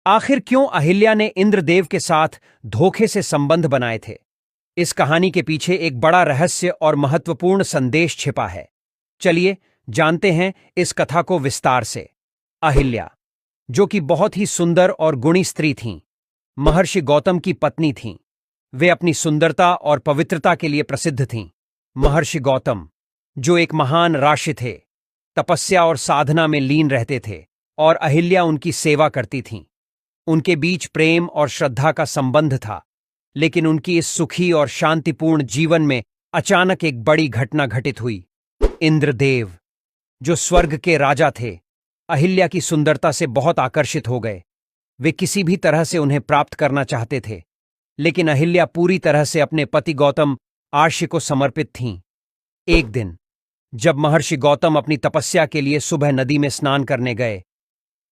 आखिर क्यों अहिल्या ने इंद्रदेव के साथ धोखे से संबंध बनाए थे? इस कहानी के पीछे एक बड़ा रहस्य और महत्वपूर्ण संदेश छिपा है। चलिए जानते हैं इस कथा को विस्तार से। अहिल्या, जो कि बहुत ही सुंदर और गुणी स्त्री थीं, महर्षि गौतम की पत्नी थीं। वे अपनी सुंदरता और पवित्रता के लिए प्रसिद्ध थीं। महर्षि गौतम, जो एक महान ऋषि थे, तपस्या और साधना में लीन रहते थे और अहिल्या उनकी सेवा करती थीं। उनके बीच प्रेम और श्रद्धा का संबंध था, लेकिन उनकी इस सुखी और शांतिपूर्ण जीवन में अचानक एक बड़ी घटना घटित हुई। इंद्रदेव, जो स्वर्ग के राजा थे, अहिल्या की सुंदरता से बहुत आकर्षित हो गए। वे किसी भी तरह से उन्हें प्राप्त करना चाहते थे, लेकिन अहिल्या पूरी तरह से अपने पति गौतम आर्षि को समर्पित थीं। एक दिन, जब महर्षि गौतम अपनी तपस्या के लिए सुबह नदी में स्नान करने गए,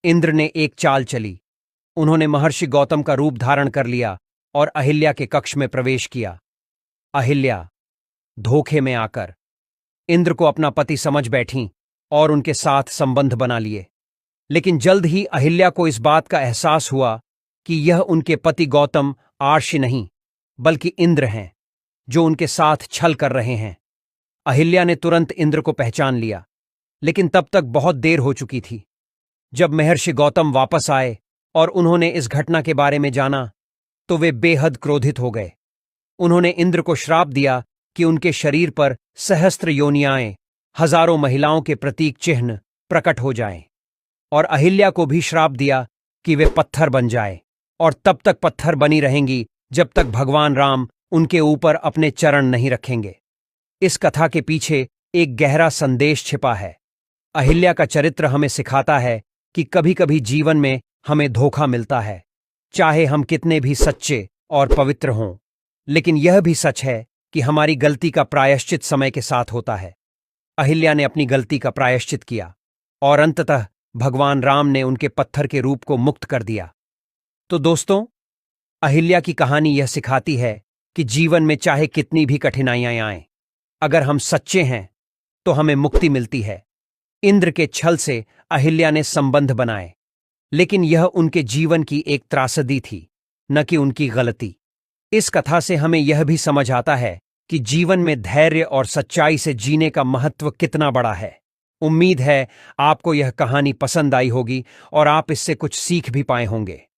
इंद्र ने एक चाल चली। उन्होंने महर्षि गौतम का रूप धारण कर लिया और अहिल्या के कक्ष में प्रवेश किया। अहिल्या, धोखे में आकर, इंद्र को अपना पति समझ बैठीं और उनके साथ संबंध बना लिए। लेकिन जल्द ही अहिल्या को इस बात का एहसास हुआ कि यह उनके पति गौतम आर्षि नहीं, बल्कि इंद्र हैं, जो उनके साथ छल कर रहे हैं। अहिल्या ने तुरंत इंद्र को पहचान लिया, लेकिन तब तक बहुत देर हो चुकी थी। जब महर्षि गौतम वापस आए और उन्होंने इस घटना के बारे में जाना, तो वे बेहद क्रोधित हो गए। उन्होंने इंद्र को श्राप दिया कि उनके शरीर पर सहस्त्र योनियाएं, हजारों महिलाओं के प्रतीक चिन्ह प्रकट हो जाएं, और अहिल्या को भी श्राप दिया कि वे पत्थर बन जाए और तब तक पत्थर बनी रहेंगी जब तक भगवान राम उनके ऊपर अपने चरण नहीं रखेंगे। इस कथा के पीछे एक गहरा संदेश छिपा है। अहिल्या का चरित्र हमें सिखाता है कि कभी-कभी जीवन में हमें धोखा मिलता है, चाहे हम कितने भी सच्चे और पवित्र हों। लेकिन यह भी सच है कि हमारी गलती का प्रायश्चित समय के साथ होता है। अहिल्या ने अपनी गलती का प्रायश्चित किया और अंततः भगवान राम ने उनके पत्थर के रूप को मुक्त कर दिया। तो दोस्तों, अहिल्या की कहानी यह सिखाती है कि जीवन में चाहे कितनी भी कठिनाइयां आएं, अगर हम सच्चे हैं तो हमें मुक्ति मिलती है। इंद्र के छल से अहिल्या ने संबंध बनाए, लेकिन यह उनके जीवन की एक त्रासदी थी, न कि उनकी गलती। इस कथा से हमें यह भी समझ आता है कि जीवन में धैर्य और सच्चाई से जीने का महत्व कितना बड़ा है। उम्मीद है आपको यह कहानी पसंद आई होगी और आप इससे कुछ सीख भी पाए होंगे।